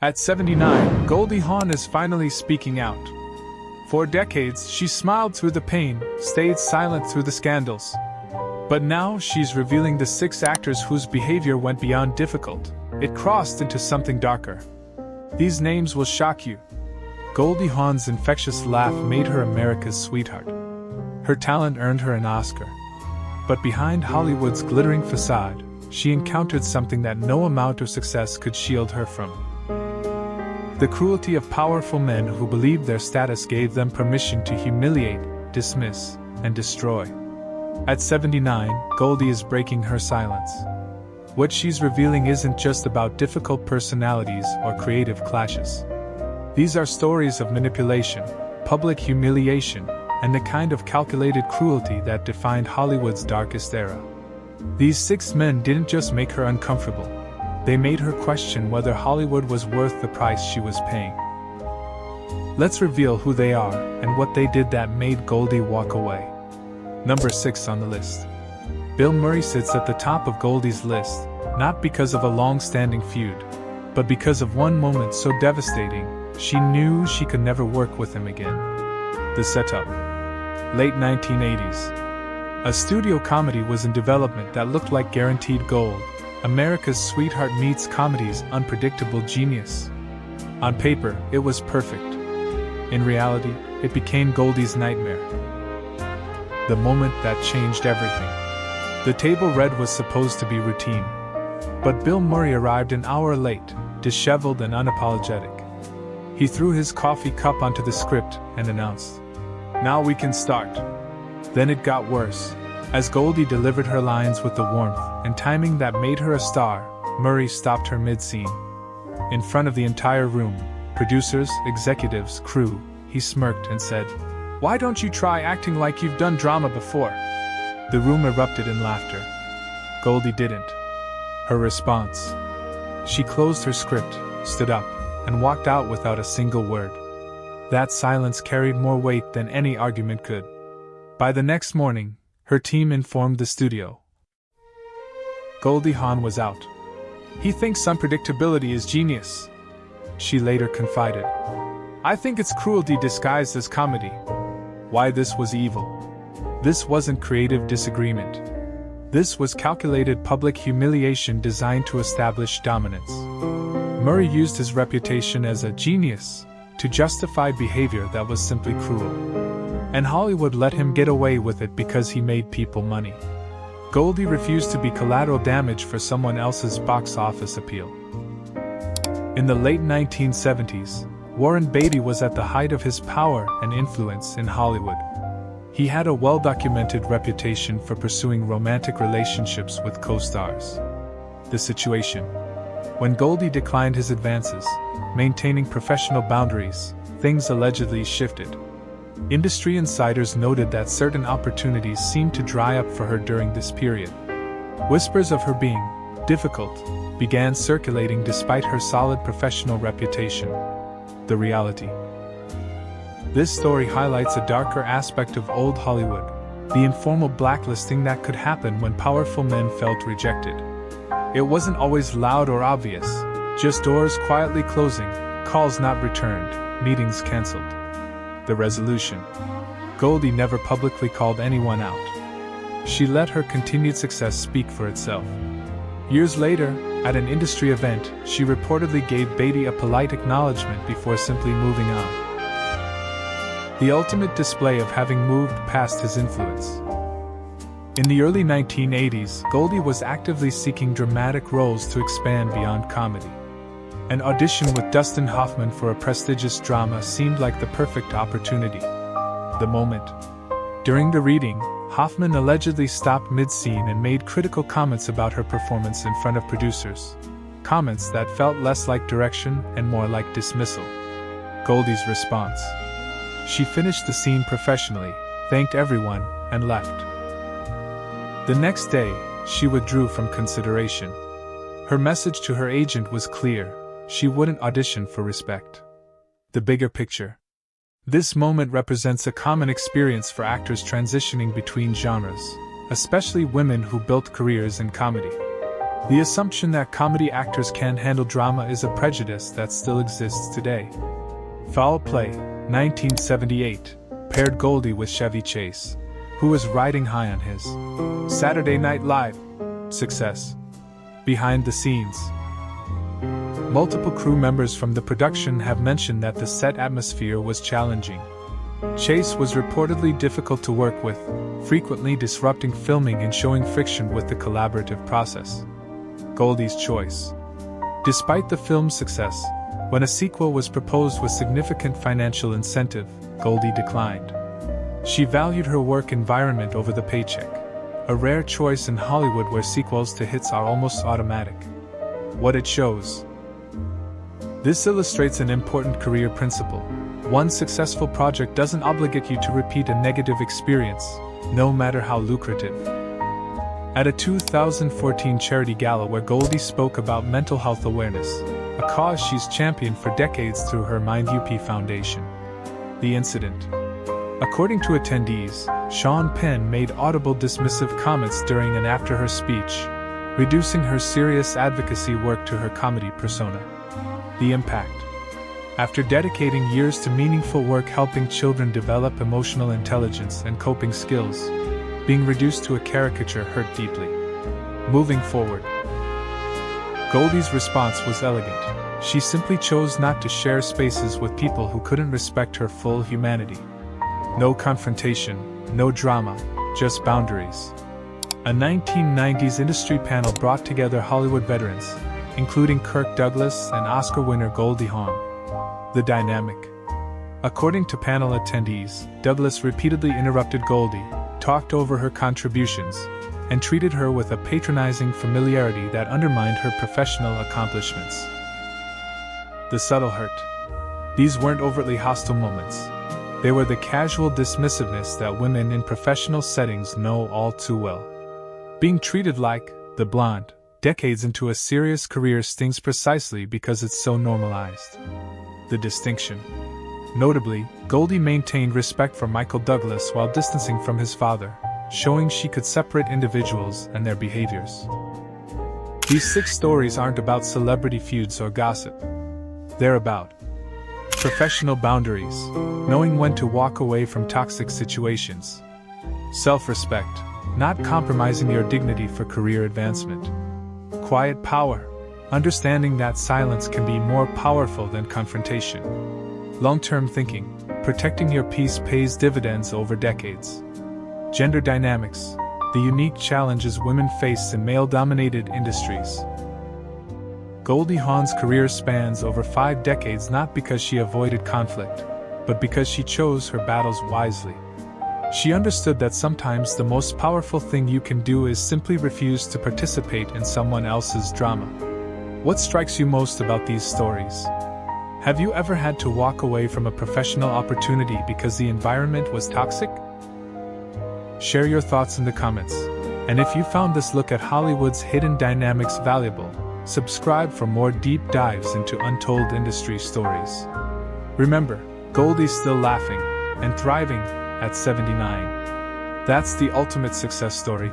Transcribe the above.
At 79, Goldie Hawn is finally speaking out. For decades, she smiled through the pain, stayed silent through the scandals. But now she's revealing the 6 actors whose behavior went beyond difficult. It crossed into something darker. These names will shock you. Goldie Hawn's infectious laugh made her America's sweetheart. Her talent earned her an Oscar. But behind Hollywood's glittering facade, she encountered something that no amount of success could shield her from. The cruelty of powerful men who believed their status gave them permission to humiliate, dismiss, and destroy. At 79, Goldie is breaking her silence. What she's revealing isn't just about difficult personalities or creative clashes. These are stories of manipulation, public humiliation, and the kind of calculated cruelty that defined Hollywood's darkest era. These 6 men didn't just make her uncomfortable. They made her question whether Hollywood was worth the price she was paying. Let's reveal who they are and what they did that made Goldie walk away. Number 6 on the list. Bill Murray sits at the top of Goldie's list, not because of a long-standing feud, but because of one moment so devastating, she knew she could never work with him again. The setup. Late 1980s. A studio comedy was in development that looked like guaranteed gold. America's Sweetheart meets comedy's unpredictable genius. On paper, it was perfect. In reality, it became Goldie's nightmare. The moment that changed everything. The table read was supposed to be routine. But Bill Murray arrived an hour late, disheveled and unapologetic. He threw his coffee cup onto the script and announced, "Now we can start." Then it got worse. As Goldie delivered her lines with the warmth and timing that made her a star, Murray stopped her mid-scene. In front of the entire room, producers, executives, crew, he smirked and said, "Why don't you try acting like you've done drama before?" The room erupted in laughter. Goldie didn't. Her response? She closed her script, stood up, and walked out without a single word. That silence carried more weight than any argument could. By the next morning, her team informed the studio. Goldie Hawn was out. "He thinks unpredictability is genius," she later confided. "I think it's cruelty disguised as comedy." Why this was evil? This wasn't creative disagreement. This was calculated public humiliation designed to establish dominance. Murray used his reputation as a genius to justify behavior that was simply cruel. And Hollywood let him get away with it because he made people money. Goldie refused to be collateral damage for someone else's box office appeal. In the late 1970s, Warren Beatty was at the height of his power and influence in Hollywood. He had a well-documented reputation for pursuing romantic relationships with co-stars. The situation. When Goldie declined his advances, maintaining professional boundaries, things allegedly shifted. Industry insiders noted that certain opportunities seemed to dry up for her during this period. Whispers of her being difficult began circulating despite her solid professional reputation. The reality. This story highlights a darker aspect of old Hollywood, the informal blacklisting that could happen when powerful men felt rejected. It wasn't always loud or obvious, just doors quietly closing, calls not returned, meetings cancelled. The resolution. Goldie never publicly called anyone out. She let her continued success speak for itself. Years later, at an industry event, she reportedly gave Beatty a polite acknowledgement before simply moving on. The ultimate display of having moved past his influence. In the early 1980s, Goldie was actively seeking dramatic roles to expand beyond comedy. An audition with Dustin Hoffman for a prestigious drama seemed like the perfect opportunity. The moment. During the reading, Hoffman allegedly stopped mid-scene and made critical comments about her performance in front of producers. Comments that felt less like direction and more like dismissal. Goldie's response. She finished the scene professionally, thanked everyone, and left. The next day, she withdrew from consideration. Her message to her agent was clear: she wouldn't audition for respect. The bigger picture. This moment represents a common experience for actors transitioning between genres, especially women who built careers in comedy. The assumption that comedy actors can't handle drama is a prejudice that still exists today. Foul Play, 1978, paired Goldie with Chevy Chase, who was riding high on his Saturday Night Live success. Behind the scenes, multiple crew members from the production have mentioned that the set atmosphere was challenging. Chase was reportedly difficult to work with, frequently disrupting filming and showing friction with the collaborative process. Goldie's choice. Despite the film's success, when a sequel was proposed with significant financial incentive, Goldie declined. She valued her work environment over the paycheck, a rare choice in Hollywood where sequels to hits are almost automatic. What it shows. This illustrates an important career principle. One successful project doesn't obligate you to repeat a negative experience, no matter how lucrative. At a 2014 charity gala where Goldie spoke about mental health awareness, a cause she's championed for decades through her Mind UP Foundation. The incident. According to attendees, Sean Penn made audible dismissive comments during and after her speech, reducing her serious advocacy work to her comedy persona. The impact. After dedicating years to meaningful work helping children develop emotional intelligence and coping skills, being reduced to a caricature hurt deeply. Moving forward. Goldie's response was elegant. She simply chose not to share spaces with people who couldn't respect her full humanity. No confrontation, no drama, just boundaries. A 1990s industry panel brought together Hollywood veterans, including Kirk Douglas and Oscar winner Goldie Hawn. The dynamic. According to panel attendees, Douglas repeatedly interrupted Goldie, talked over her contributions, and treated her with a patronizing familiarity that undermined her professional accomplishments. The subtle hurt. These weren't overtly hostile moments. They were the casual dismissiveness that women in professional settings know all too well. Being treated like the blonde, decades into a serious career stings precisely because it's so normalized. The distinction. Notably, Goldie maintained respect for Michael Douglas while distancing from his father, showing she could separate individuals and their behaviors. These 6 stories aren't about celebrity feuds or gossip. They're about professional boundaries, knowing when to walk away from toxic situations. Self-respect, not compromising your dignity for career advancement. Quiet power, understanding that silence can be more powerful than confrontation. Long-term thinking, protecting your peace pays dividends over decades. Gender dynamics, the unique challenges women face in male-dominated industries. Goldie Hawn's career spans over 5 decades not because she avoided conflict, but because she chose her battles wisely. She understood that sometimes the most powerful thing you can do is simply refuse to participate in someone else's drama. What strikes you most about these stories? Have you ever had to walk away from a professional opportunity because the environment was toxic? Share your thoughts in the comments. And if you found this look at Hollywood's hidden dynamics valuable, subscribe for more deep dives into untold industry stories. Remember, Goldie's still laughing and thriving at 79. That's the ultimate success story.